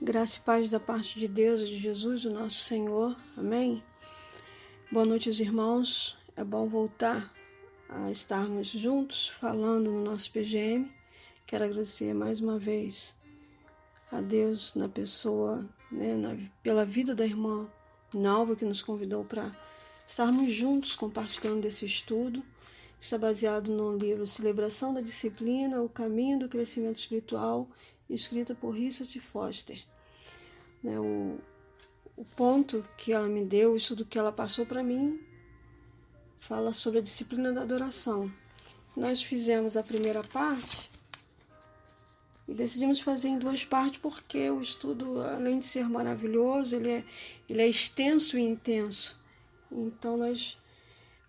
Graça e paz da parte de Deus e de Jesus, o nosso Senhor. Amém? Boa noite, irmãos. É bom voltar a estarmos juntos, falando no nosso PGM. Quero agradecer mais uma vez a Deus na pessoa, pela vida da irmã Nalva, que nos convidou para estarmos juntos compartilhando desse estudo. Está baseado no livro Celebração da Disciplina, O Caminho do Crescimento Espiritual, escrita por Richard Foster. O ponto que ela me deu, o estudo que ela passou para mim, fala sobre a disciplina da adoração. Nós fizemos a primeira parte e decidimos fazer em duas partes porque o estudo, além de ser maravilhoso, ele é extenso e intenso. Então nós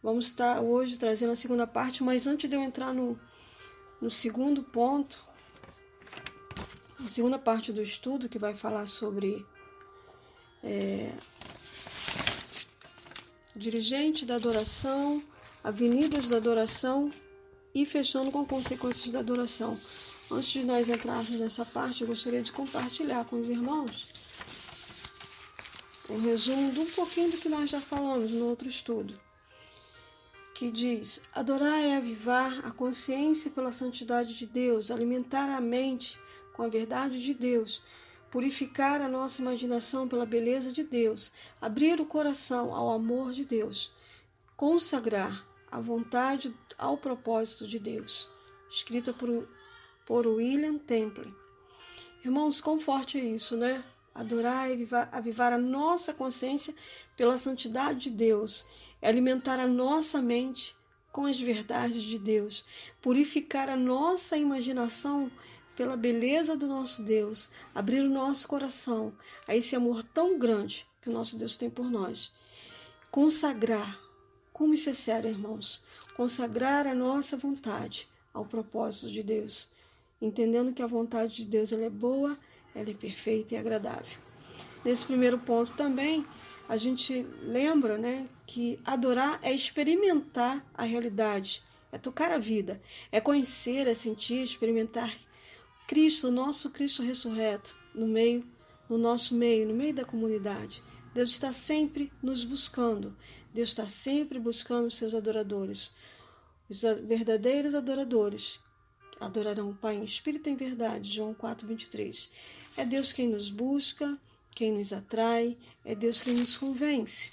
vamos estar hoje trazendo a segunda parte, mas antes de eu entrar no segundo ponto, a segunda parte do estudo, que vai falar sobre dirigente da adoração, avenidas da adoração e fechando com consequências da adoração. Antes de nós entrarmos nessa parte, eu gostaria de compartilhar com os irmãos um resumo de um pouquinho do que nós já falamos no outro estudo, que diz: adorar é avivar a consciência pela santidade de Deus, alimentar a mente com a verdade de Deus, purificar a nossa imaginação pela beleza de Deus, abrir o coração ao amor de Deus, consagrar a vontade ao propósito de Deus. Escrita por William Temple. Irmãos, quão forte é isso, né? Adorar é avivar a nossa consciência pela santidade de Deus, é alimentar a nossa mente com as verdades de Deus, purificar a nossa imaginação pela beleza do nosso Deus, abrir o nosso coração a esse amor tão grande que o nosso Deus tem por nós. Consagrar, como isso é sério, irmãos, consagrar a nossa vontade ao propósito de Deus, entendendo que a vontade de Deus ela é boa, ela é perfeita e agradável. Nesse primeiro ponto também, a gente lembra, que adorar é experimentar a realidade, é tocar a vida, é conhecer, é sentir, experimentar Cristo, o nosso Cristo ressurreto, no nosso meio, no meio da comunidade. Deus está sempre nos buscando. Deus está sempre buscando os seus adoradores. Os verdadeiros adoradores adorarão o Pai em espírito e em verdade. João 4:23. É Deus quem nos busca, quem nos atrai, é Deus quem nos convence.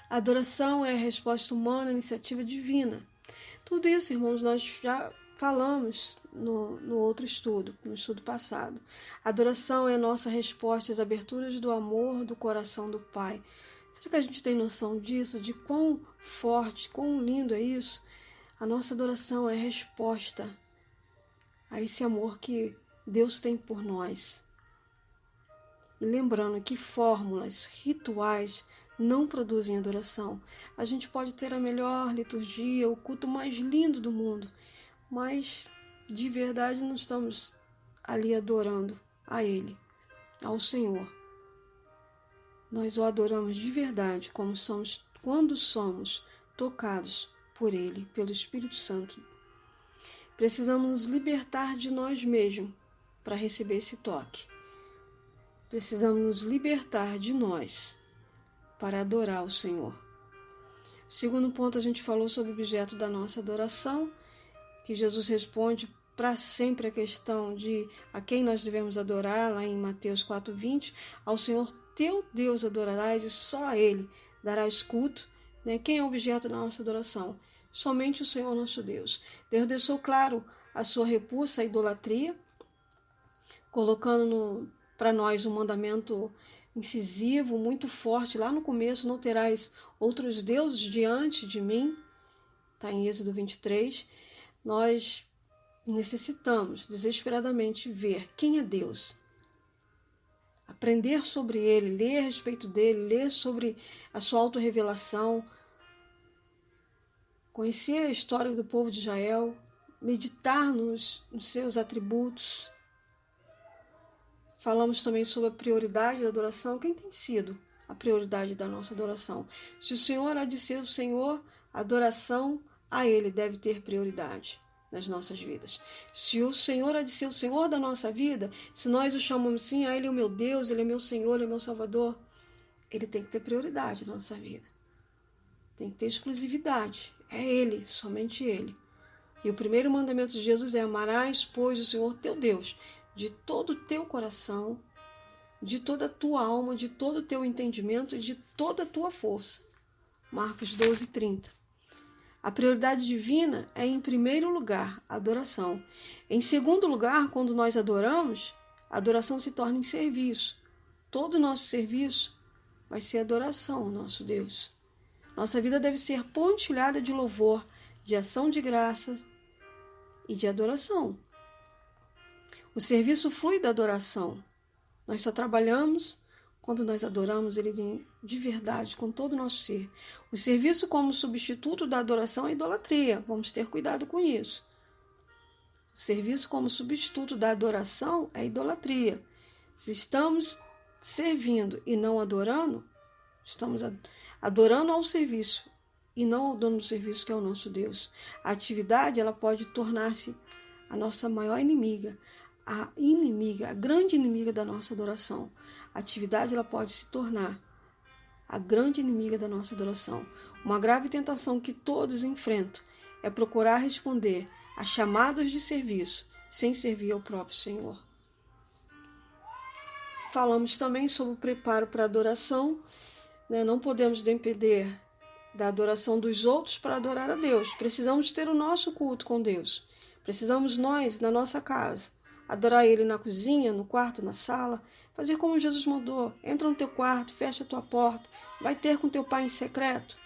A adoração é a resposta humana à iniciativa divina. Tudo isso, irmãos, nós já falamos no outro estudo, no estudo passado. A adoração é a nossa resposta às aberturas do amor do coração do Pai. Será que a gente tem noção disso, de quão forte, quão lindo é isso? A nossa adoração é a resposta a esse amor que Deus tem por nós. E lembrando que fórmulas, rituais não produzem adoração. A gente pode ter a melhor liturgia, o culto mais lindo do mundo, mas de verdade não estamos ali adorando a Ele, ao Senhor. Nós o adoramos de verdade quando somos tocados por Ele, pelo Espírito Santo. Precisamos nos libertar de nós mesmos para receber esse toque. Precisamos nos libertar de nós para adorar o Senhor. Segundo ponto, a gente falou sobre o objeto da nossa adoração, que Jesus responde para sempre a questão de a quem nós devemos adorar, lá em Mateus 4:20, ao Senhor teu Deus adorarás e só a Ele darás culto. Quem é o objeto da nossa adoração? Somente o Senhor nosso Deus. Deus deixou claro a sua repulsa à idolatria, colocando para nós um mandamento incisivo, muito forte, lá no começo: não terás outros deuses diante de mim, está em Êxodo 23. Nós necessitamos desesperadamente ver quem é Deus, aprender sobre Ele, ler a respeito dEle, ler sobre a sua autorrevelação, conhecer a história do povo de Israel, meditar nos seus atributos. Falamos também sobre a prioridade da adoração. Quem tem sido a prioridade da nossa adoração? Se o Senhor há de ser o Senhor, a adoração a Ele deve ter prioridade. nas nossas vidas. Se o Senhor há de ser o Senhor da nossa vida, se nós o chamamos assim, Ele é o meu Deus, Ele é meu Senhor, Ele é meu Salvador, Ele tem que ter prioridade na nossa vida. Tem que ter exclusividade. É Ele, somente Ele. E o primeiro mandamento de Jesus é: amarás, pois, o Senhor teu Deus de todo o teu coração, de toda a tua alma, de todo o teu entendimento e de toda a tua força. Marcos 12:30. A prioridade divina é, em primeiro lugar, a adoração. Em segundo lugar, quando nós adoramos, a adoração se torna em serviço. Todo o nosso serviço vai ser adoração ao nosso Deus. Nossa vida deve ser pontilhada de louvor, de ação de graças e de adoração. O serviço flui da adoração. Nós só trabalhamos quando nós adoramos Ele de verdade, com todo o nosso ser. O serviço como substituto da adoração é idolatria. Vamos ter cuidado com isso. O serviço como substituto da adoração é idolatria. Se estamos servindo e não adorando, estamos adorando ao serviço e não ao dono do serviço, que é o nosso Deus. A atividade, ela pode tornar-se a nossa maior inimiga, a grande inimiga da nossa adoração. A atividade, ela pode se tornar a grande inimiga da nossa adoração. Uma grave tentação que todos enfrentam é procurar responder a chamados de serviço sem servir ao próprio Senhor. Falamos também sobre o preparo para a adoração. Não podemos depender da adoração dos outros para adorar a Deus. Precisamos ter o nosso culto com Deus. Precisamos nós, na nossa casa, adorar Ele na cozinha, no quarto, na sala, fazer como Jesus mandou. Entra no teu quarto, fecha a tua porta, vai ter com teu Pai em secreto.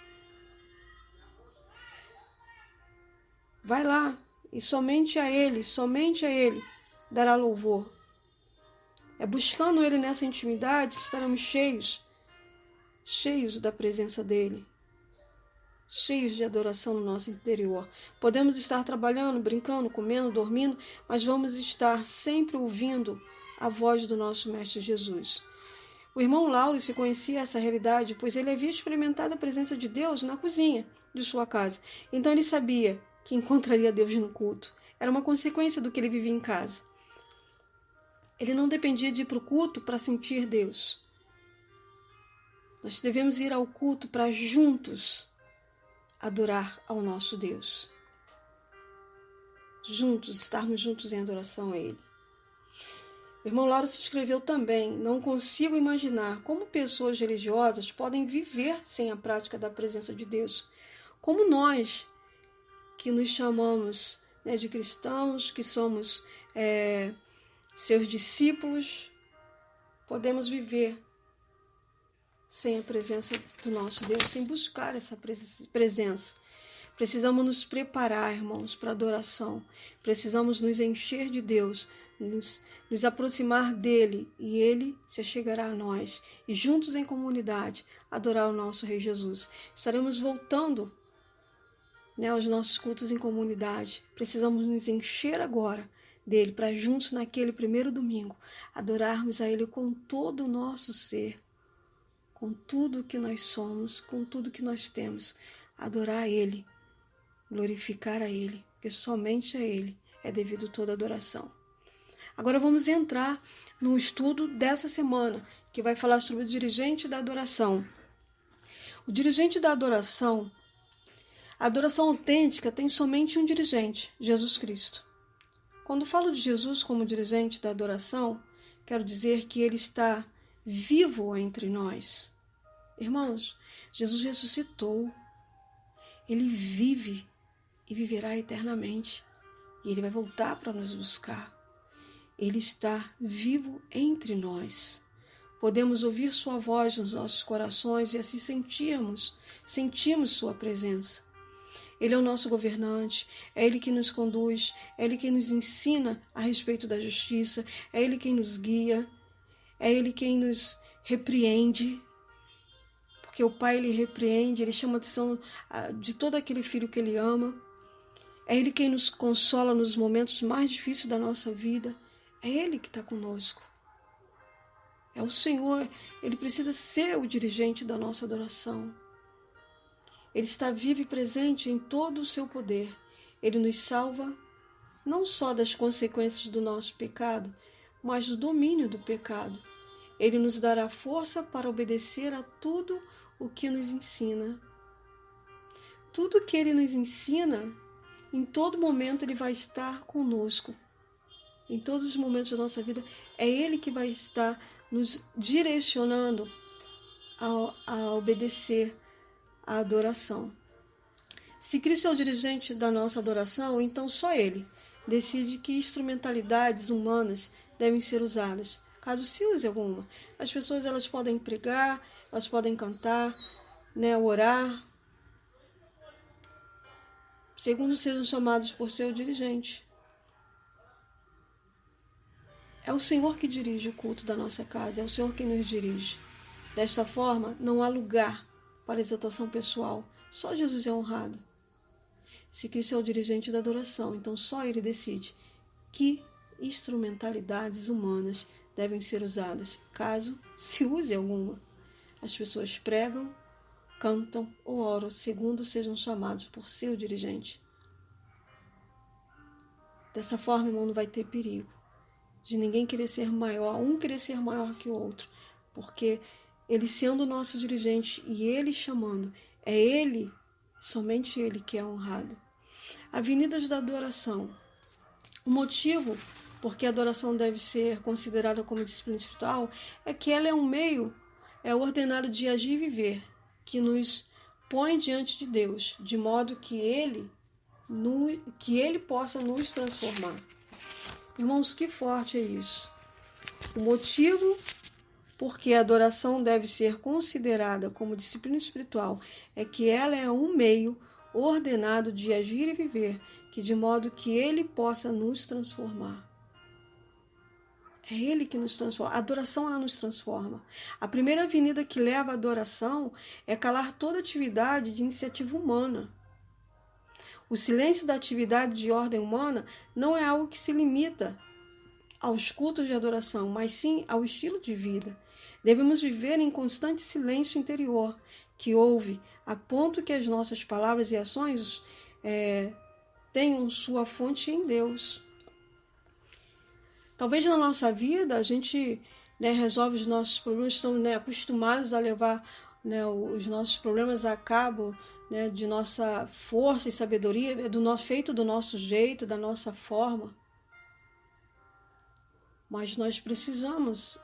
Vai lá e somente a Ele dará louvor. É buscando Ele nessa intimidade que estaremos cheios da presença dEle, cheios de adoração no nosso interior. Podemos estar trabalhando, brincando, comendo, dormindo, mas vamos estar sempre ouvindo a voz do nosso Mestre Jesus. O irmão Lauro conhecia essa realidade, pois ele havia experimentado a presença de Deus na cozinha de sua casa. Então ele sabia que encontraria Deus no culto. Era uma consequência do que ele vivia em casa. Ele não dependia de ir para o culto para sentir Deus. Nós devemos ir ao culto para juntos adorar ao nosso Deus. Estarmos juntos em adoração a Ele. O irmão Lauro escreveu também: não consigo imaginar como pessoas religiosas podem viver sem a prática da presença de Deus. Como nós, que nos chamamos de cristãos, que somos seus discípulos, podemos viver sem a presença do nosso Deus, sem buscar essa presença. Precisamos nos preparar, irmãos, para a adoração. Precisamos nos encher de Deus, nos aproximar dEle, e Ele se achegará a nós. E juntos em comunidade, adorar o nosso Rei Jesus. Estaremos voltando aos nossos cultos em comunidade. Precisamos nos encher agora dEle, para juntos naquele primeiro domingo, adorarmos a Ele com todo o nosso ser, com tudo que nós somos, com tudo que nós temos. Adorar a Ele, glorificar a Ele, porque somente a Ele é devido toda adoração. Agora vamos entrar no estudo dessa semana, que vai falar sobre o dirigente da adoração. O dirigente da adoração, a adoração autêntica tem somente um dirigente, Jesus Cristo. Quando falo de Jesus como dirigente da adoração, quero dizer que Ele está vivo entre nós. Irmãos, Jesus ressuscitou. Ele vive e viverá eternamente. E Ele vai voltar para nos buscar. Ele está vivo entre nós. Podemos ouvir sua voz nos nossos corações e assim sentimos sua presença. Ele é o nosso governante, é Ele que nos conduz, é Ele quem nos ensina a respeito da justiça, é Ele quem nos guia, é Ele quem nos repreende, porque o Pai Ele repreende, Ele chama a atenção de todo aquele filho que Ele ama, é Ele quem nos consola nos momentos mais difíceis da nossa vida, é Ele que está conosco. É o Senhor, Ele precisa ser o dirigente da nossa adoração. Ele está vivo e presente em todo o seu poder. Ele nos salva, não só das consequências do nosso pecado, mas do domínio do pecado. Ele nos dará força para obedecer a tudo o que nos ensina. Tudo que ele nos ensina, em todo momento ele vai estar conosco. Em todos os momentos da nossa vida, é ele que vai estar nos direcionando a obedecer à adoração. Se Cristo é o dirigente da nossa adoração, então só ele decide que instrumentalidades humanas devem ser usadas, caso se use alguma. As pessoas elas podem pregar, elas podem cantar, orar, segundo sejam chamados por seu dirigente. É o Senhor que dirige o culto da nossa casa, é o Senhor quem nos dirige. Desta forma, não há lugar para exaltação pessoal, só Jesus é honrado. Se Cristo é o dirigente da adoração, então só ele decide que instrumentalidades humanas devem ser usadas, caso se use alguma. As pessoas pregam, cantam ou oram, segundo sejam chamados por seu dirigente. Dessa forma, irmão, não vai ter perigo de ninguém querer ser maior, um querer ser maior que o outro, porque ele sendo o nosso dirigente e ele chamando, é ele, somente ele que é honrado. Avenidas da adoração. O motivo por que a adoração deve ser considerada como disciplina espiritual é que ela é um meio, é ordenado de agir e viver, que nos põe diante de Deus, de modo que ele possa nos transformar. Irmãos, que forte é isso. O motivo por que a adoração deve ser considerada como disciplina espiritual é que ela é um meio ordenado de agir e viver, que de modo que ele possa nos transformar. É ele que nos transforma. A adoração ela nos transforma. A primeira avenida que leva à adoração é calar toda atividade de iniciativa humana. O silêncio da atividade de ordem humana não é algo que se limita aos cultos de adoração, mas sim ao estilo de vida. Devemos viver em constante silêncio interior, que ouve, a ponto que as nossas palavras e ações tenham sua fonte em Deus. Talvez na nossa vida a gente resolve os nossos problemas, estamos acostumados a levar os nossos problemas a cabo, de nossa força e sabedoria, feito do nosso jeito, da nossa forma. Mas nós precisamos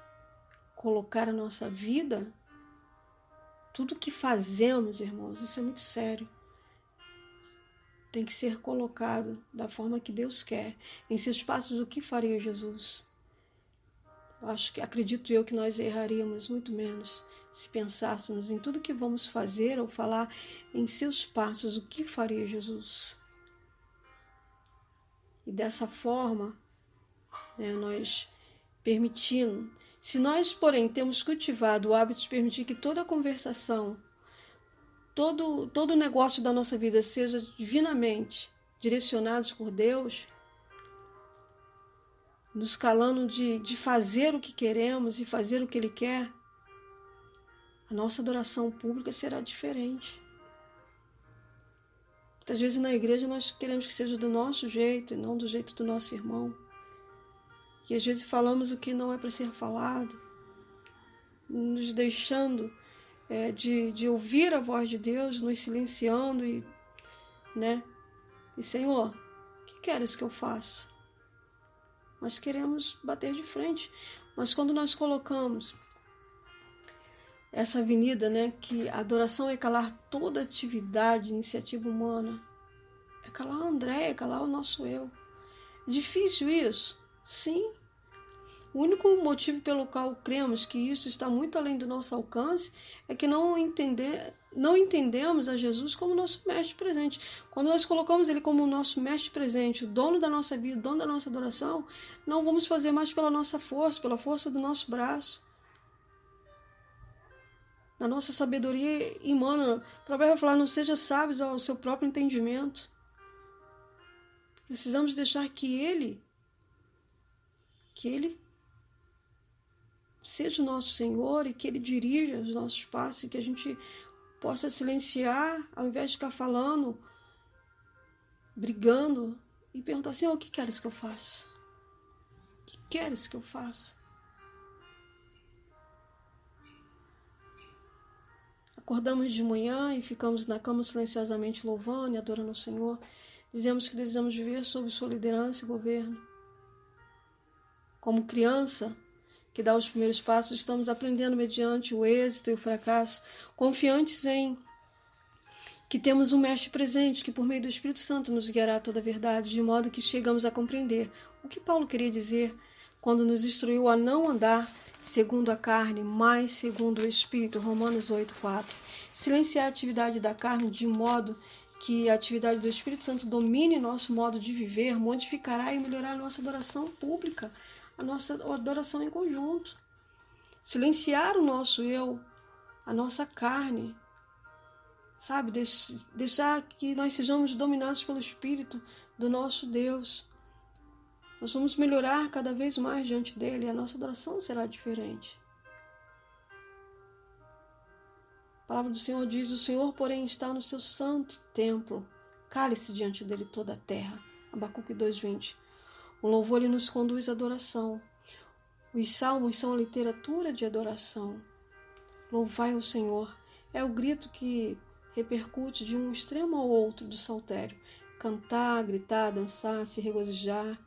colocar a nossa vida, tudo que fazemos, irmãos, isso é muito sério, tem que ser colocado da forma que Deus quer. Em seus passos, o que faria Jesus? Acredito eu que nós erraríamos muito menos se pensássemos em tudo que vamos fazer ou falar em seus passos, o que faria Jesus? E dessa forma, nós permitindo, se nós, porém, temos cultivado o hábito de permitir que toda conversação, todo negócio da nossa vida seja divinamente direcionados por Deus, nos calando de fazer o que queremos e fazer o que Ele quer, a nossa adoração pública será diferente. Muitas vezes na igreja nós queremos que seja do nosso jeito e não do jeito do nosso irmão. E às vezes falamos o que não é para ser falado, nos deixando de ouvir a voz de Deus, nos silenciando e Senhor, o que queres que eu faça? Nós queremos bater de frente, mas quando nós colocamos essa avenida, que a adoração é calar toda atividade, iniciativa humana, é calar a André, é calar o nosso eu. É difícil isso? Sim. O único motivo pelo qual cremos que isso está muito além do nosso alcance é que não entendemos a Jesus como nosso mestre presente. Quando nós colocamos Ele como o nosso mestre presente, o dono da nossa vida, o dono da nossa adoração, não vamos fazer mais pela nossa força, pela força do nosso braço, na nossa sabedoria humana. O provérbio vai falar, não seja sábios ao seu próprio entendimento. Precisamos deixar que Ele seja o nosso Senhor e que Ele dirija os nossos passos e que a gente possa silenciar ao invés de ficar falando, brigando, e perguntar: Senhor, o que queres que eu faça? O que queres que eu faça? Acordamos de manhã e ficamos na cama silenciosamente louvando e adorando ao Senhor. Dizemos que desejamos viver sob sua liderança e governo. Como criança que dá os primeiros passos, estamos aprendendo mediante o êxito e o fracasso, confiantes em que temos um mestre presente, que por meio do Espírito Santo nos guiará a toda a verdade, de modo que chegamos a compreender o que Paulo queria dizer quando nos instruiu a não andar segundo a carne, mas segundo o Espírito. Romanos 8:4. Silenciar a atividade da carne de modo que a atividade do Espírito Santo domine nosso modo de viver, modificará e melhorará a nossa adoração pública, a nossa adoração em conjunto. Silenciar o nosso eu, a nossa carne, sabe? Deixar que nós sejamos dominados pelo Espírito do nosso Deus. Nós vamos melhorar cada vez mais diante dele e a nossa adoração será diferente. A palavra do Senhor diz: o Senhor, porém, está no seu santo templo. Cale-se diante dele toda a terra. Abacuque 2:20. O louvor ele nos conduz à adoração. Os salmos são a literatura de adoração. Louvai o Senhor. É o grito que repercute de um extremo ao outro do saltério. Cantar, gritar, dançar, se regozijar,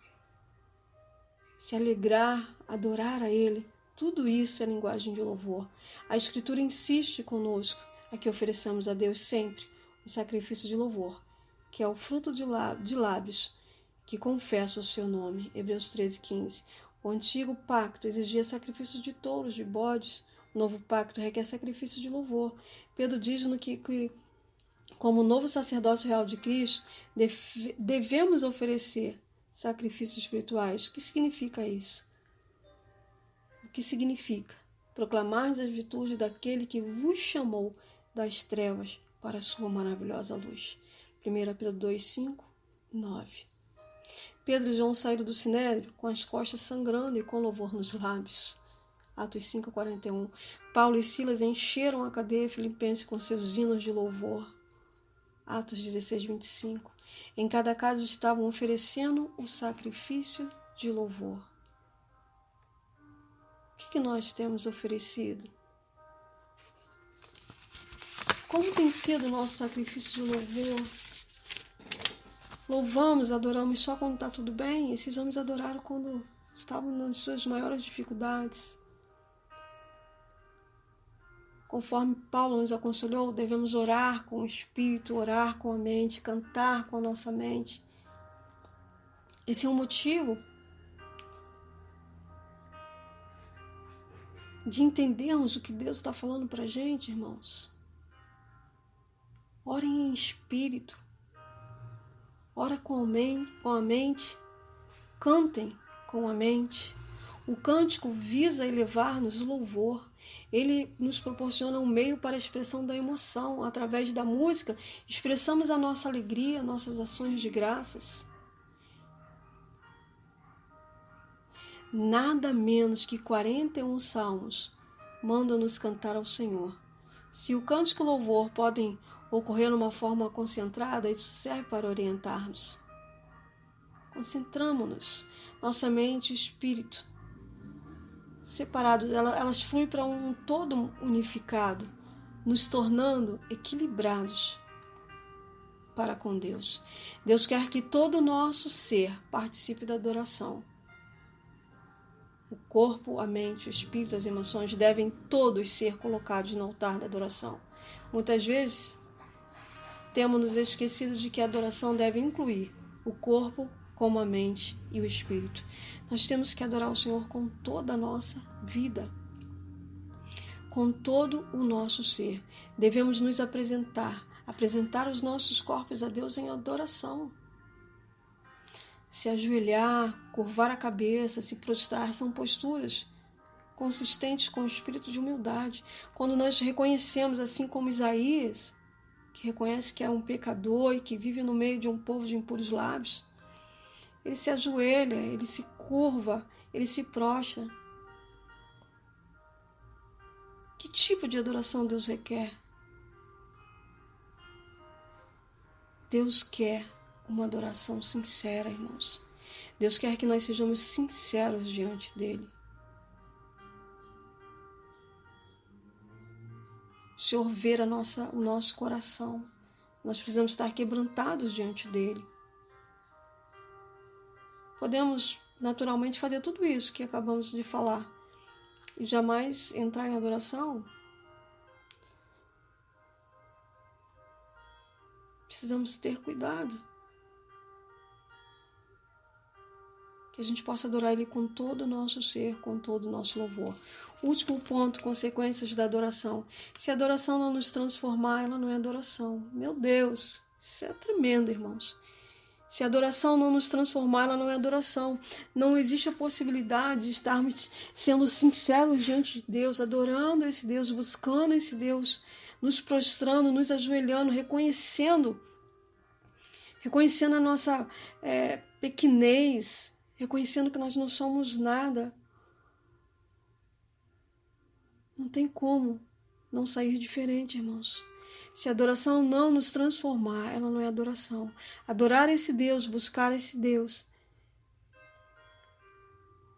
se alegrar, adorar a Ele. Tudo isso é linguagem de louvor. A Escritura insiste conosco a que ofereçamos a Deus sempre o sacrifício de louvor, que é o fruto de lábios que confessa o seu nome. Hebreus 13:15. O antigo pacto exigia sacrifícios de touros, de bodes. O novo pacto requer sacrifício de louvor. Pedro diz que como novo sacerdócio real de Cristo, devemos oferecer sacrifícios espirituais. O que significa isso? O que significa? Proclamar as virtudes daquele que vos chamou das trevas para a sua maravilhosa luz. 1 Pedro 2:5, 9. Pedro e João saíram do sinédrio com as costas sangrando e com louvor nos lábios. Atos 5:41. Paulo e Silas encheram a cadeia filipense com seus hinos de louvor. Atos 16:25. Em cada casa estavam oferecendo o sacrifício de louvor. O que nós temos oferecido? Como tem sido o nosso sacrifício de louvor? Louvamos, adoramos só quando está tudo bem, e esses homens adoraram quando estavam nas suas maiores dificuldades. Conforme Paulo nos aconselhou, devemos orar com o espírito, orar com a mente, cantar com a nossa mente. Esse é um motivo de entendermos o que Deus está falando para a gente, irmãos. Orem em espírito, ora com a mente, cantem com a mente. O cântico visa elevar-nos o louvor. Ele nos proporciona um meio para a expressão da emoção. Através da música, expressamos a nossa alegria, nossas ações de graças. Nada menos que 41 salmos mandam-nos cantar ao Senhor. Se o cântico e o louvor podem ocorrer de uma forma concentrada, isso serve para orientar-nos. Concentramos-nos, nossa mente e espírito separados, elas fluem para um todo unificado, nos tornando equilibrados para com Deus. Deus quer que todo o nosso ser participe da adoração. O corpo, a mente, o espírito, as emoções devem todos ser colocados no altar da adoração. Muitas vezes, temos nos esquecido de que a adoração deve incluir o corpo, como a mente e o espírito. Nós temos que adorar o Senhor com toda a nossa vida, com todo o nosso ser. Devemos nos apresentar os nossos corpos a Deus em adoração. Se ajoelhar, curvar a cabeça, se prostrar, são posturas consistentes com o espírito de humildade. Quando nós reconhecemos, assim como Isaías, que reconhece que é um pecador e que vive no meio de um povo de impuros lábios, ele se ajoelha, ele se curva, ele se prostra. Que tipo de adoração Deus requer? Deus quer uma adoração sincera, irmãos. Deus quer que nós sejamos sinceros diante dele. O Senhor vê o nosso coração. Nós precisamos estar quebrantados diante dele. Podemos naturalmente fazer tudo isso que acabamos de falar e jamais entrar em adoração. Precisamos ter cuidado. Que a gente possa adorar ele com todo o nosso ser, com todo o nosso louvor. Último ponto, consequências da adoração. Se a adoração não nos transformar, ela não é adoração. Meu Deus, isso é tremendo, irmãos. Se a adoração não nos transformar, ela não é adoração. Não existe a possibilidade de estarmos sendo sinceros diante de Deus, adorando esse Deus, buscando esse Deus, nos prostrando, nos ajoelhando, reconhecendo a nossa pequenez, reconhecendo que nós não somos nada. Não tem como não sair diferente, irmãos. Se a adoração não nos transformar, ela não é adoração. Adorar esse Deus, buscar esse Deus,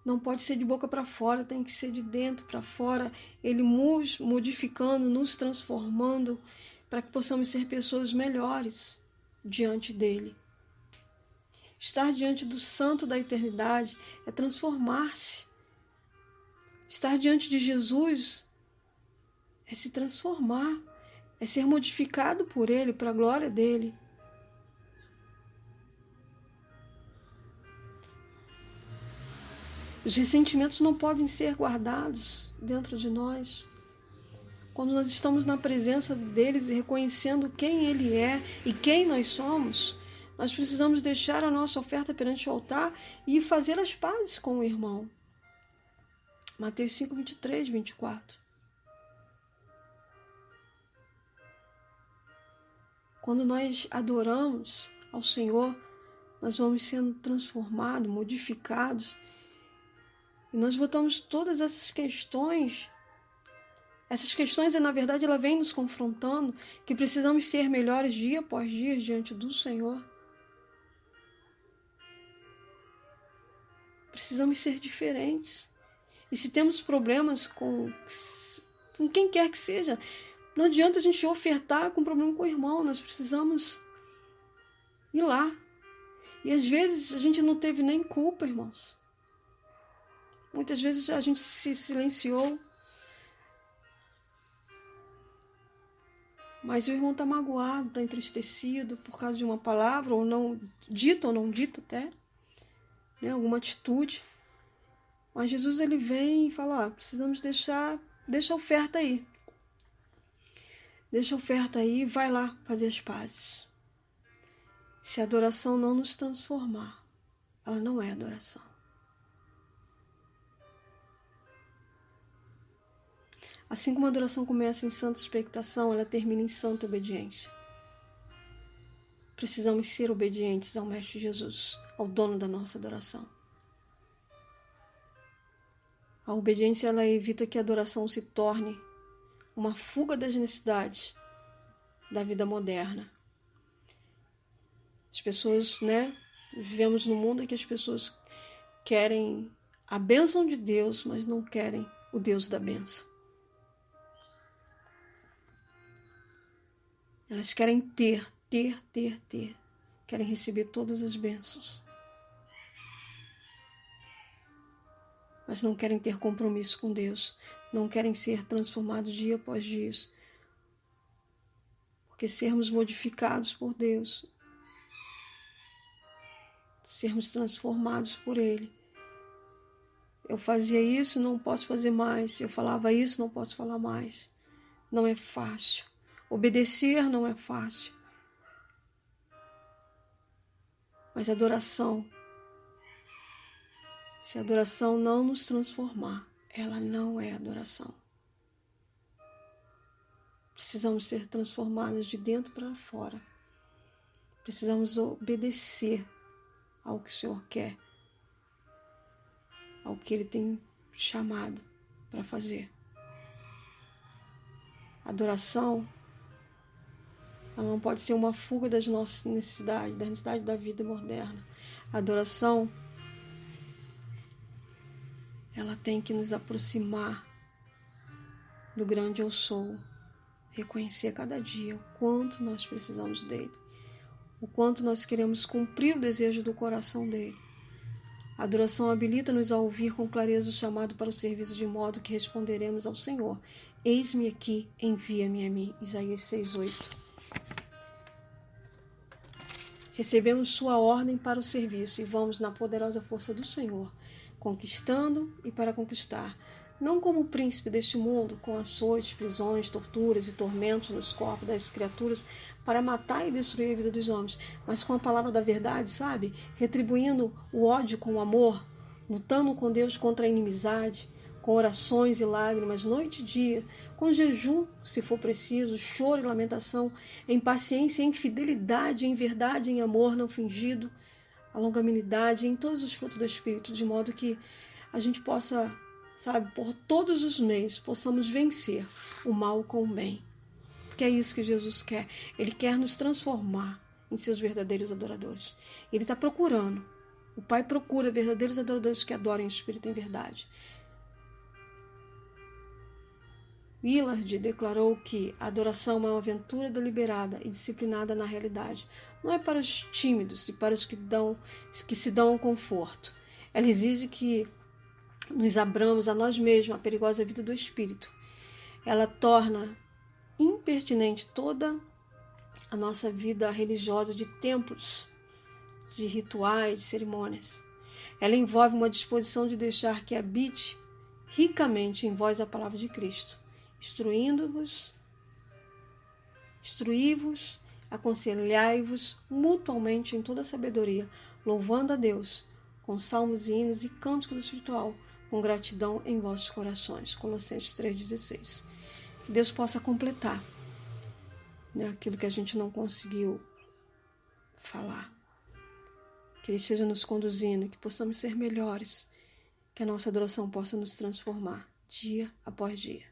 não pode ser de boca para fora, tem que ser de dentro para fora. Ele nos modificando, nos transformando, para que possamos ser pessoas melhores diante dele. Estar diante do Santo da eternidade é transformar-se. Estar diante de Jesus é se transformar, é ser modificado por ele, para a glória dele. Os ressentimentos não podem ser guardados dentro de nós. Quando nós estamos na presença deles e reconhecendo quem ele é e quem nós somos, nós precisamos deixar a nossa oferta perante o altar e fazer as pazes com o irmão. Mateus 5, 23, 24. Quando nós adoramos ao Senhor, nós vamos sendo transformados, modificados. E nós botamos todas essas questões. Essas questões, na verdade, ela vem nos confrontando que precisamos ser melhores dia após dia diante do Senhor. Precisamos ser diferentes. E se temos problemas com quem quer que seja, não adianta a gente ofertar com problema com o irmão. Nós precisamos ir lá. E às vezes a gente não teve nem culpa, irmãos. Muitas vezes a gente se silenciou. Mas o irmão está magoado, está entristecido por causa de uma palavra, ou não dita, ou não dita até, né, alguma atitude. Mas Jesus ele vem e fala, precisamos deixa a oferta aí. Deixa a oferta aí e vai lá fazer as pazes. Se a adoração não nos transformar, ela não é adoração. Assim como a adoração começa em santa expectação, ela termina em santa obediência. Precisamos ser obedientes ao Mestre Jesus, ao dono da nossa adoração. A obediência ela evita que a adoração se torne uma fuga das necessidades da vida moderna. As pessoas, vivemos num mundo em que as pessoas querem a bênção de Deus, mas não querem o Deus da bênção. Elas querem ter. Querem receber todas as bênçãos. Mas não querem ter compromisso com Deus. Não querem ser transformados dia após dia. Porque sermos modificados por Deus, sermos transformados por Ele. Eu fazia isso, não posso fazer mais. Eu falava isso, não posso falar mais. Não é fácil. Obedecer não é fácil. Mas adoração, se a adoração não nos transformar, ela não é adoração. Precisamos ser transformados de dentro para fora. Precisamos obedecer ao que o Senhor quer, ao que Ele tem chamado para fazer. Adoração Ela não pode ser uma fuga das nossas necessidades, da necessidade da vida moderna. A adoração, ela tem que nos aproximar do grande eu sou. Reconhecer a cada dia o quanto nós precisamos dele. O quanto nós queremos cumprir o desejo do coração dele. A adoração habilita-nos a ouvir com clareza o chamado para o serviço, de modo que responderemos ao Senhor: eis-me aqui, envia-me a mim. Isaías 6:8. Recebemos sua ordem para o serviço e vamos na poderosa força do Senhor, conquistando e para conquistar, não como o príncipe deste mundo, com açoites, prisões, torturas e tormentos nos corpos das criaturas, para matar e destruir a vida dos homens, mas com a palavra da verdade, sabe? Retribuindo o ódio com o amor, lutando com Deus contra a inimizade, com orações e lágrimas, noite e dia, com jejum, se for preciso, choro e lamentação, em paciência, em fidelidade, em verdade, em amor não fingido, a longanimidade, em todos os frutos do Espírito, de modo que a gente possa, sabe, por todos os meios, possamos vencer o mal com o bem. Que é isso que Jesus quer. Ele quer nos transformar em seus verdadeiros adoradores. Ele está procurando. O Pai procura verdadeiros adoradores que adorem o Espírito em verdade. Willard declarou que a adoração é uma aventura deliberada e disciplinada na realidade. Não é para os tímidos e para os que se dão o conforto. Ela exige que nos abramos a nós mesmos a perigosa vida do Espírito. Ela torna impertinente toda a nossa vida religiosa de templos, de rituais, de cerimônias. Ela envolve uma disposição de deixar que habite ricamente em vós a palavra de Cristo, instruí-vos, aconselhai-vos mutualmente em toda a sabedoria, louvando a Deus com salmos e hinos e cânticos espiritual, com gratidão em vossos corações. Colossenses 3,16. Que Deus possa completar, né, aquilo que a gente não conseguiu falar. Que Ele esteja nos conduzindo, que possamos ser melhores, que a nossa adoração possa nos transformar dia após dia.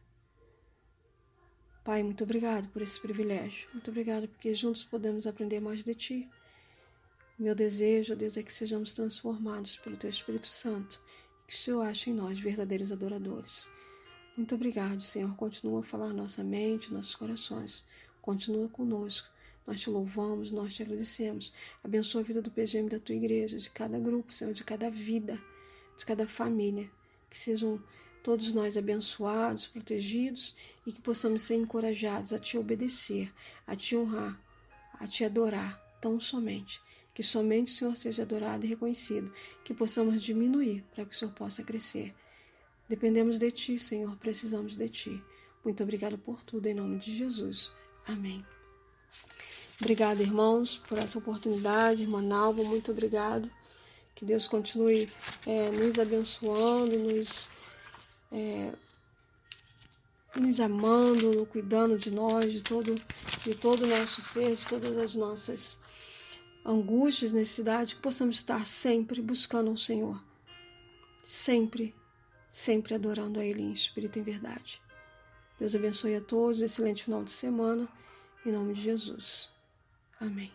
Pai, muito obrigado por esse privilégio. Muito obrigado porque juntos podemos aprender mais de Ti. Meu desejo, Deus, é que sejamos transformados pelo Teu Espírito Santo, que o Senhor ache em nós verdadeiros adoradores. Muito obrigado, Senhor. Continua a falar nossa mente, nossos corações. Continua conosco. Nós Te louvamos, nós Te agradecemos. Abençoa a vida do PGM, da Tua igreja, de cada grupo, Senhor, de cada vida, de cada família. Que sejam todos nós abençoados, protegidos e que possamos ser encorajados a Te obedecer, a Te honrar, a Te adorar, tão somente. Que somente o Senhor seja adorado e reconhecido, que possamos diminuir para que o Senhor possa crescer. Dependemos de Ti, Senhor, precisamos de Ti. Muito obrigada por tudo, em nome de Jesus. Amém. Obrigada, irmãos, por essa oportunidade. Irmã Nalva, muito obrigado. Que Deus continue nos abençoando, nos amando, cuidando de nós, de todo o nosso ser, de todas as nossas angústias, necessidades, que possamos estar sempre buscando ao Senhor, sempre adorando a Ele em espírito e em verdade. Deus abençoe a todos, um excelente final de semana, em nome de Jesus. Amém.